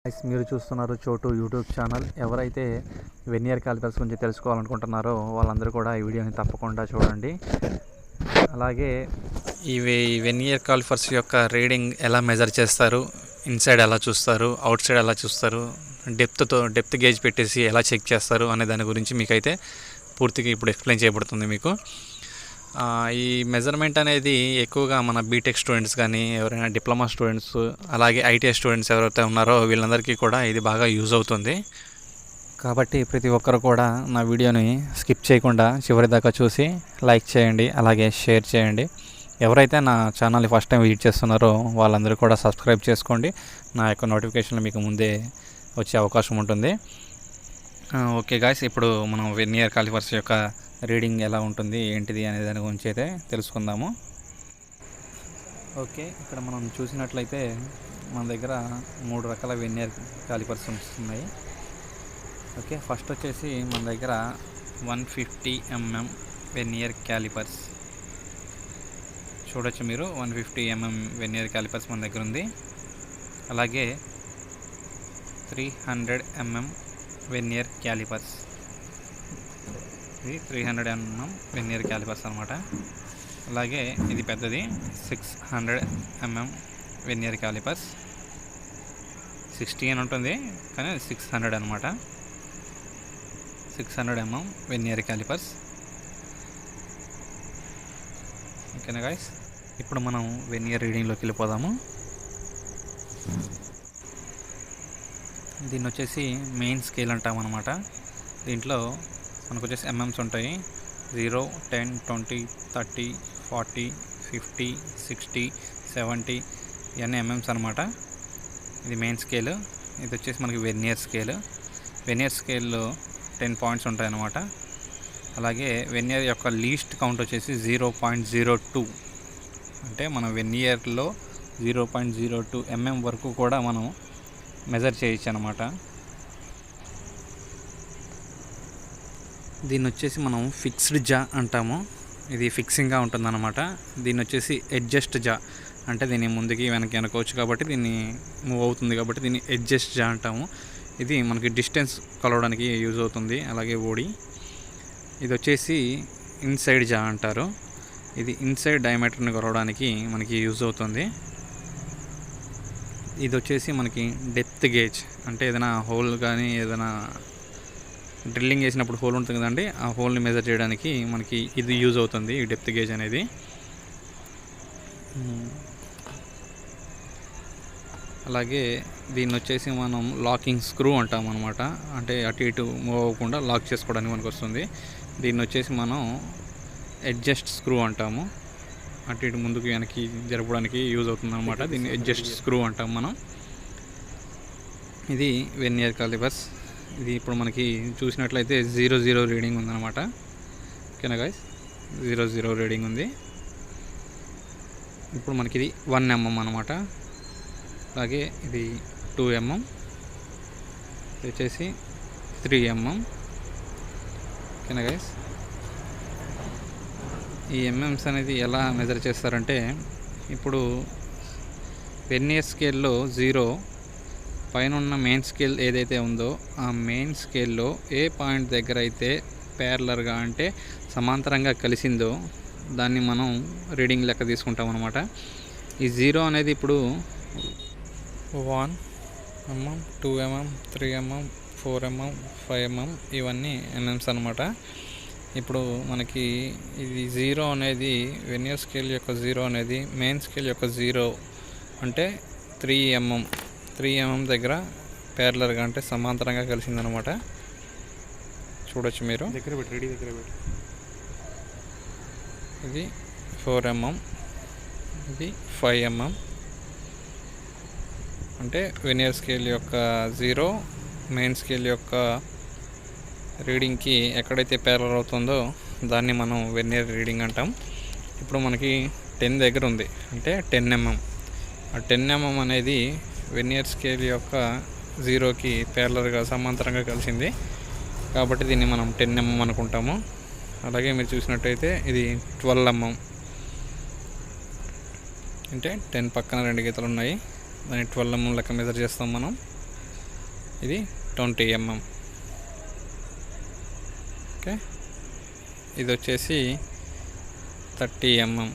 మీరు చూస్తున్నారు చోటు యూట్యూబ్ ఛానల్. ఎవరైతే వెనియర్ కాలిపర్స్ గురించి తెలుసుకోవాలనుకుంటున్నారో వాళ్ళందరూ కూడా ఈ వీడియోని తప్పకుండా చూడండి. అలాగే ఇవి వెనియర్ కాలిపర్స్ యొక్క రీడింగ్ ఎలా మెజర్ చేస్తారు, ఇన్సైడ్ ఎలా చూస్తారు, అవుట్ సైడ్ ఎలా చూస్తారు, డెప్త్ గేజ్ పెట్టేసి ఎలా చెక్ చేస్తారు అనే దాని గురించి మీకైతే పూర్తిగా ఇప్పుడు ఎక్స్ప్లెయిన్ చేయబడుతుంది మీకు. ఈ మెజర్మెంట్ అనేది ఎక్కువగా మన బీటెక్ స్టూడెంట్స్ కానీ ఎవరైనా డిప్లొమా స్టూడెంట్స్ అలాగే ఐటీఐ స్టూడెంట్స్ ఎవరైతే ఉన్నారో వీళ్ళందరికీ కూడా ఇది బాగా యూజ్ అవుతుంది. కాబట్టి ప్రతి ఒక్కరు కూడా నా వీడియోని స్కిప్ చేయకుండా చివరి దాకా చూసి లైక్ చేయండి, అలాగే షేర్ చేయండి. ఎవరైతే నా ఛానల్ని ఫస్ట్ టైం విజిట్ చేస్తున్నారో వాళ్ళందరూ కూడా సబ్స్క్రైబ్ చేసుకోండి. నా యొక్క నోటిఫికేషన్లు మీకు ముందే వచ్చే అవకాశం ఉంటుంది. ఓకే గాయ్స్, ఇప్పుడు మనం వెనియర్ కాలిపర్స్ యొక్క రీడింగ్ ఎలా ఉంటుంది ఏంటిది అనే దాని గురించి అయితే తెలుసుకుందాము. ఓకే, ఇక్కడ మనం చూసినట్లయితే మన దగ్గర 3 రకాల వెనియర్ కాలిపర్స్ ఉన్నాయి. ఓకే, ఫస్ట్ వచ్చేసి మన దగ్గర 150 mm వెనియర్ కాలిపర్స్ చూడొచ్చు మీరు. 150 mm వెనియర్ కాలిపర్స్ మన దగ్గర ఉంది. అలాగే 300 mm వెనియర్ కాలిపర్స్, ఇది 300 mm వెనియర్ కాలిపర్స్ అనమాట. అలాగే ఇది పెద్దది 600 mm వెనియర్ కాలిపర్స్. 60 అని ఉంటుంది కానీ 600 అనమాట. 600 mm వెనియర్ కాలిపర్స్. ఓకేనా గాయ్స్, ఇప్పుడు మనం వెనియర్ రీడింగ్లోకి వెళ్ళిపోదాము. దీన్ని వచ్చేసి మెయిన్ స్కేల్ అంటాం అనమాట. దీంట్లో మనకు వచ్చేసి ఎంఎంస్ ఉంటాయి. 0, 10, 20, 30, 40, 50, 60, 70 ఇవన్నీ ఎంఎంస్ అనమాట. ఇది మెయిన్ స్కేల్. ఇది వచ్చేసి మనకి వెనియర్ స్కేల్. వెనియర్ స్కేల్లో 10 పాయింట్స్ ఉంటాయి అన్నమాట. అలాగే వెనియర్ యొక్క లీస్ట్ కౌంట్ వచ్చేసి 0.02, అంటే మన వెనియర్లో 0.02 mm వరకు కూడా మనం మెజర్ చేయొచ్చు అనమాట. దీన్ని వచ్చేసి మనం ఫిక్స్డ్ జా అంటాము. ఇది ఫిక్సింగ్గా ఉంటుందన్నమాట. దీన్ని వచ్చేసి అడ్జస్ట్ జా, అంటే దీన్ని ముందుకి వెనక్కి అనుకోవచ్చు కాబట్టి దీన్ని మూవ్ అవుతుంది కాబట్టి దీన్ని అడ్జస్ట్ జా అంటాము. ఇది మనకి డిస్టెన్స్ కొలవడానికి యూజ్ అవుతుంది. అలాగే ఓడి ఇది వచ్చేసి ఇన్సైడ్ జా అంటారు. ఇది ఇన్సైడ్ డయామీటర్ని కొలవడానికి మనకి యూజ్ అవుతుంది. ఇది వచ్చేసి మనకి డెప్త్ గేజ్, అంటే ఏదైనా హోల్ కానీ ఏదైనా డ్రిల్లింగ్ చేసినప్పుడు హోల్ ఉంటుంది కదండి, ఆ హోల్ని మెజర్ చేయడానికి మనకి ఇది యూజ్ అవుతుంది, ఈ డెప్త్ గేజ్ అనేది. అలాగే దీన్ని వచ్చేసి మనం లాకింగ్ స్క్రూ అంటాం అనమాట. అంటే అటు ఇటు మూవ్ అవ్వకుండా లాక్ చేసుకోవడానికి మనకు వస్తుంది. దీన్ని వచ్చేసి మనం అడ్జస్ట్ స్క్రూ అంటాము. అటు ఇటు ముందుకు వెనక్కి జరపడానికి యూజ్ అవుతుంది అనమాట. దీన్ని అడ్జస్ట్ స్క్రూ అంటాం మనం. ఇది వెనియర్ కాలిపర్స్. ఇది ఇప్పుడు మనకి చూసినట్లయితే 00 రీడింగ్ ఉందన్నమాట. ఓకేనా గాయ్స్, 00 రీడింగ్ ఉంది. ఇప్పుడు మనకి ఇది 1 mm అనమాట. అలాగే ఇది 2 mm, ఇది వచ్చేసి 3 mm. ఓకేనా గాయ్స్, ఈ ఎంఎంస్ అనేది ఎలా మెజర్ చేస్తారంటే, ఇప్పుడు వెనియర్ స్కేల్లో 0 పైన ఉన్న మెయిన్ స్కేల్ ఏదైతే ఉందో ఆ మెయిన్ స్కేల్లో ఏ పాయింట్ దగ్గర అయితే ప్యారలర్గా అంటే సమాంతరంగా కలిసిందో దాన్ని మనం రీడింగ్ లెక్క తీసుకుంటాం అనమాట. ఈ 0 అనేది ఇప్పుడు 1 mm, 2 mm, 3 mm, 4 mm, 5 mm ఇవన్నీ ఎంఎంస్ అనమాట. ఇప్పుడు మనకి ఇది 0 అనేది వెనియర్ స్కేల్ యొక్క 0 అనేది మెయిన్ స్కేల్ యొక్క 0 అంటే 3 mm దగ్గర ప్యారలర్గా అంటే సమాంతరంగా కలిసిందనమాట. చూడొచ్చు మీరు. దగ్గర పెట్టి ఇది 4 mm, ఇది 5 mm. అంటే వెనియర్ స్కేల్ యొక్క 0 మెయిన్ స్కేల్ యొక్క రీడింగ్కి ఎక్కడైతే ప్యారలర్ అవుతుందో దాన్ని మనం వెనియర్ రీడింగ్ అంటాం. ఇప్పుడు మనకి 10 దగ్గర ఉంది అంటే 10 mm. ఆ 10 mm అనేది వెనియర్ స్కేల్ యొక్క 0కి ప్యారలర్గా సమాంతరంగా కలిసింది కాబట్టి దీన్ని మనం 10 mm అనుకుంటాము. అలాగే మీరు చూసినట్టయితే ఇది 12 mm, అంటే 10 పక్కన 2 గీతలు ఉన్నాయి. దాన్ని 12 mm లెక్క మెజర్ చేస్తాం మనం. ఇది 20 mm. ఓకే, ఇది వచ్చేసి 30 mm,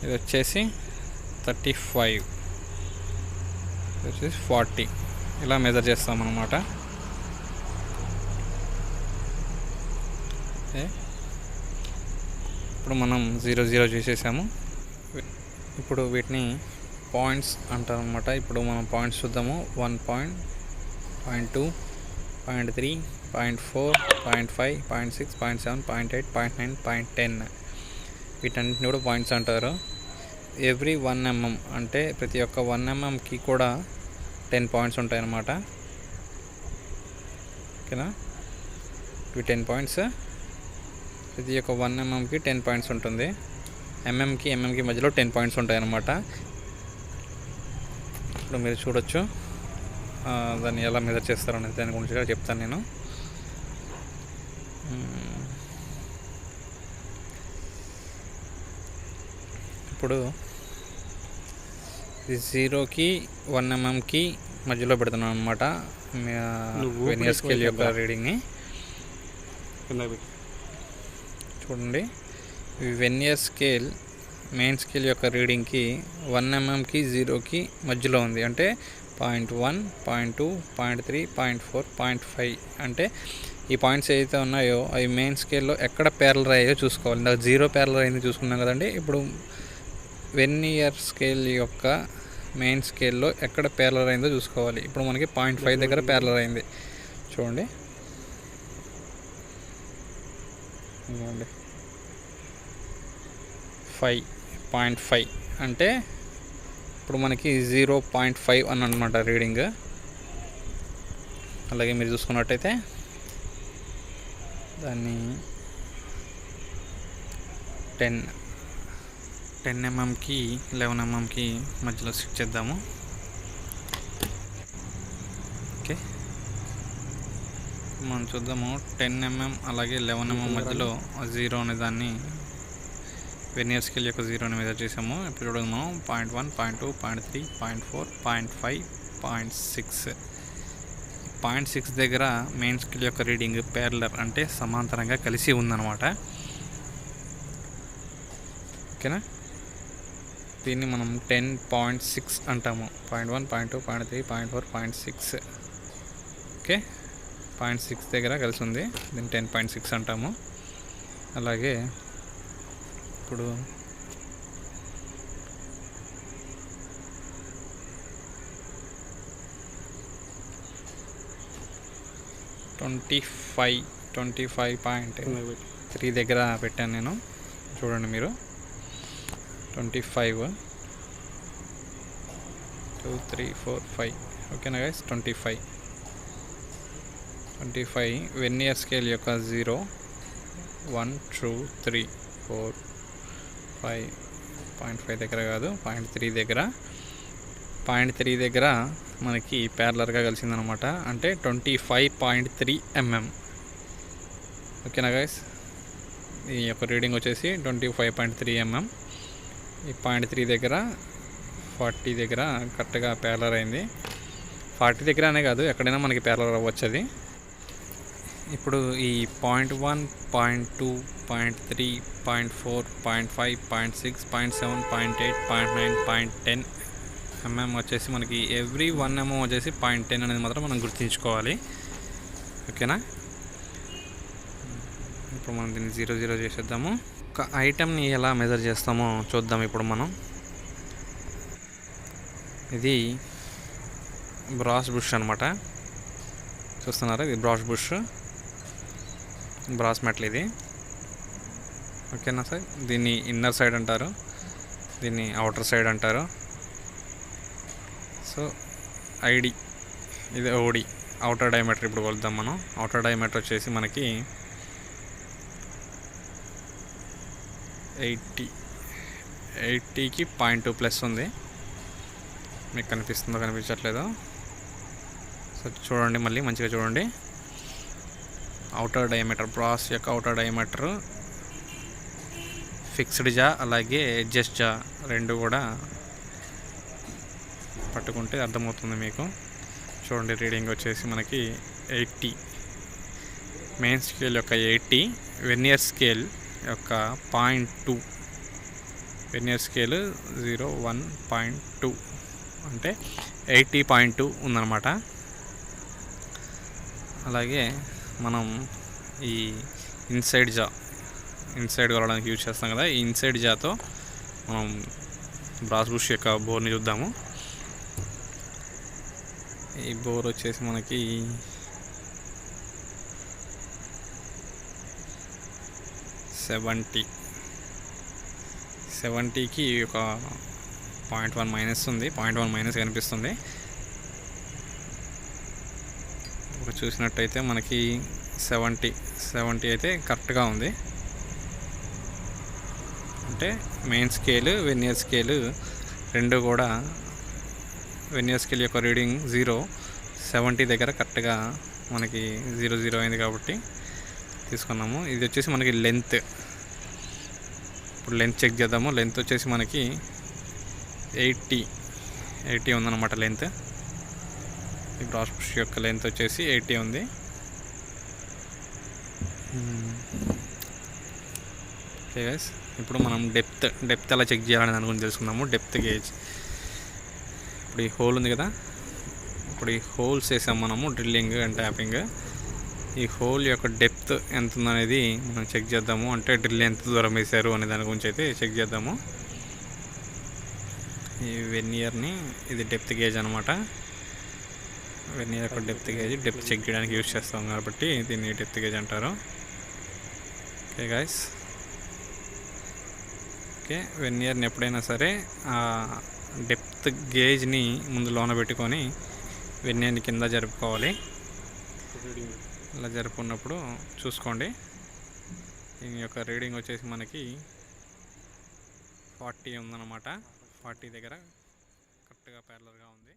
ఇది వచ్చేసి 35, ఇది వచ్చేసి 40. ఇలా మెజర్ చేస్తామన్నమాట. ఇప్పుడు మనం 0 చేసేసాము. ఇప్పుడు వీటిని పాయింట్స్ అంటారు అనమాట. ఇప్పుడు మనం పాయింట్స్ చూద్దాము. 1 పాయింట్, 0.2, 0.3, 0.4, 0.5, 0.6, 0.7, 0.8, 0.9, 0.10. వీటన్నిటిని కూడా పాయింట్స్ అంటారు. ఎవ్రీ 1 mm అంటే ప్రతి ఒక్క 1 mmకి కూడా 10 పాయింట్స్ ఉంటాయి అన్నమాట. ఓకేనా, ఇవి 10 పాయింట్స్. ప్రతి ఒక్క 1 mmకి 10 పాయింట్స్ ఉంటుంది. mmకి మధ్యలో 10 పాయింట్స్ ఉంటాయి అన్నమాట. ఇప్పుడు మీరు చూడొచ్చు దాన్ని ఎలా మెజర్ చేస్తారనేది దాని గురించి కూడా చెప్తాను నేను. ఇప్పుడు 0కి 1 mmకి మధ్యలో పెడుతున్నాను అనమాట వెనియర్ స్కేల్ యొక్క రీడింగ్ని. చూడండి, వెనియర్ స్కేల్ మెయిన్ స్కేల్ యొక్క రీడింగ్కి 1 mmకి 0కి మధ్యలో ఉంది. అంటే 0.1, 0.2, 0.3, 0.4, 0.5. అంటే ఈ పాయింట్స్ ఏదైతే ఉన్నాయో అవి మెయిన్ స్కేల్లో ఎక్కడ ప్యారలర్ అయ్యాయో చూసుకోవాలి. ఇందాక 0 ప్యారలర్ అయింది చూసుకున్నాం కదండి. ఇప్పుడు వెనియర్ స్కేల్ యొక్క మెయిన్ స్కేల్లో ఎక్కడ ప్యారలర్ అయిందో చూసుకోవాలి. ఇప్పుడు మనకి 0.5 దగ్గర ప్యారలర్ అయింది. చూడండి, 0.5 అంటే ఇప్పుడు మనకి 0.5 అని అనమాట రీడింగ్. అలాగే మీరు చూసుకున్నట్టయితే దాన్ని 10 mmకి 11 mmకి మధ్యలో సెట్ చేద్దాము. ఓకే, మనం చూద్దాము 10 mm అలాగే 11 mm మధ్యలో 0 అనే దాన్ని వెనియర్ స్కేల్ యొక్క 0ని మెజర్ చేసాము. ఇప్పుడు చూడండి, మనం 0.1, 0.2, 0.3, 0.4, 0.5, 0.6. 0.6 దగ్గర మెయిన్ స్కేల్ యొక్క రీడింగ్ ప్యారలర్ అంటే సమాంతరంగా కలిసి ఉందన్నమాట. ఓకేనా, దీన్ని మనం 10.6 అంటాము. 0.1, 0.2, 0.3, 0.4, 0.6. ఓకే, 0.6 దగ్గర కలిసి ఉంది, దీన్ని 10.6 అంటాము. అలాగే ఇప్పుడు 25.3 దగ్గర పెట్టాను నేను. చూడండి మీరు, 25, 2, 3, 4, 5. ఓకేనా గైస్, 25 వెనియర్ స్కేల్ యొక్క 0, 1, 2, 3, 4, 5. 0.5 దగ్గర కాదు, 0.3 దగ్గర. 0.3 దగ్గర మనకి ప్యారలర్గా కలిసిందనమాట. అంటే 25.3 mm. ఓకేనా గైస్, ఈ యొక్క రీడింగ్ వచ్చేసి 25.3 mm. ఈ 0.3 దగ్గర 40 దగ్గర కరెక్ట్గా ప్యారలర్ అయింది. 40 దగ్గర అనే కాదు, ఎక్కడైనా మనకి ప్యారలర్ అవ్వచ్చు అది. ఇప్పుడు ఈ 0.1, 0.2, 0.3, 0.4, 0.5, 0.6, 0.7, 0.8, 0.9, 0.10 mm వచ్చేసి మనకి ఎవ్రీ 1 mm వచ్చేసి 0.10 అనేది మాత్రం మనం గుర్తుంచుకోవాలి. ఓకేనా, ఇప్పుడు మనం దీన్ని 0 చేసేద్దాము. ఒక ఐటెంని ఎలా మెజర్ చేస్తామో చూద్దాం ఇప్పుడు మనం. ఇది బ్రాస్ బుష్ అనమాట. చూస్తున్నారా, ఇది బ్రాస్ బుష్, బ్రాస్ మెటల్ ఇది. ఓకేనా సార్, దీన్ని ఇన్నర్ సైడ్ అంటారు, దీన్ని అవుటర్ సైడ్ అంటారు. సో ఐడి, ఇది ఓడి, అవుటర్ డయామీటర్. ఇప్పుడు కొలుద్దాం మనం. అవుటర్ డయామీటర్ వచ్చేసి మనకి 80కి 0.2 ప్లస్ ఉంది. మీకు కనిపిస్తుందో కనిపించట్లేదో సో చూడండి, మళ్ళీ మంచిగా చూడండి. అవుటర్ డయామీటర్, బ్రాస్ యొక్క అవుటర్ డయామీటర్ ఫిక్స్డ్ జా అలాగే అడ్జస్ట్ జా రెండు కూడా పట్టుకుంటే అర్థమవుతుంది మీకు. చూడండి, రీడింగ్ వచ్చేసి మనకి 80 మెయిన్ స్కేల్ యొక్క 80, వెర్నియర్ స్కేల్ యొక్క 0.2, వెర్నియర్ స్కేల్ 0.1.2 అంటే 80.2 ఉందన్నమాట. అలాగే మనం ఈ ఇన్సైడ్ కొలవడానికి యూజ్ చేస్తాం కదా, ఈ ఇన్సైడ్ జాతో మనం బ్రాస్ బుష్ యొక్క బోర్ని చూద్దాము. ఈ బోర్ వచ్చేసి మనకి 70కి ఒక 0.1 మైనస్ ఉంది, 0.1 మైనస్ కనిపిస్తుంది. ఇప్పుడు చూసినట్టయితే మనకి 70 అయితే కరెక్ట్గా ఉంది. అంటే మెయిన్ స్కేల్, వెర్నియర్ స్కేల్ రెండు కూడా, వెర్నియర్ స్కేల్ యొక్క రీడింగ్ 70 దగ్గర కరెక్ట్గా మనకి 00 అయింది కాబట్టి తీసుకున్నాము. ఇది వచ్చేసి మనకి లెంత్. ఇప్పుడు లెంత్ చెక్ చేద్దాము. లెంత్ వచ్చేసి మనకి 80 ఉందన్నమాట లెంత్. ఈ బ్రాస్ బుష్ యొక్క లెంత్ వచ్చేసి 80 ఉంది. ఓకే గైస్, ఇప్పుడు మనం డెప్త్ ఎలా చెక్ చేయాలని అనుకుని తెలుసుకుందాము. Depth gauge. ఇప్పుడు ఈ హోల్ ఉంది కదా, ఇప్పుడు ఈ హోల్స్ వేసాం మనము డ్రిల్లింగ్ అండ్ ట్యాపింగ్. ఈ హోల్ యొక్క డెప్త్ ఎంత ఉందనేది మనం చెక్ చేద్దాము. అంటే డ్రిల్ ఎంత దూరం వేసారు అనే దాని గురించి అయితే చెక్ చేద్దాము. ఈ వెర్నియర్ని, ఇది డెప్త్ గేజ్ అనమాట. వెర్నియర్ యొక్క డెప్త్ గేజ్ డెప్త్ చెక్ చేయడానికి యూజ్ చేస్తాం కాబట్టి దీన్ని డెప్త్ గేజ్ అంటారు. ఓకే గాయస్, ఓకే, వెర్నియర్ని ఎప్పుడైనా సరే డెప్త్ గేజ్ని ముందు లోన పెట్టుకొని వెర్నియర్ని కింద జరుపుకోవాలి. ఇలా జరుపుకున్నప్పుడు చూసుకోండి. దీని యొక్క రీడింగ్ వచ్చేసి మనకి 40 ఉందన్నమాట. 40 దగ్గర కరెక్ట్గా ప్యారలల్గా ఉంది.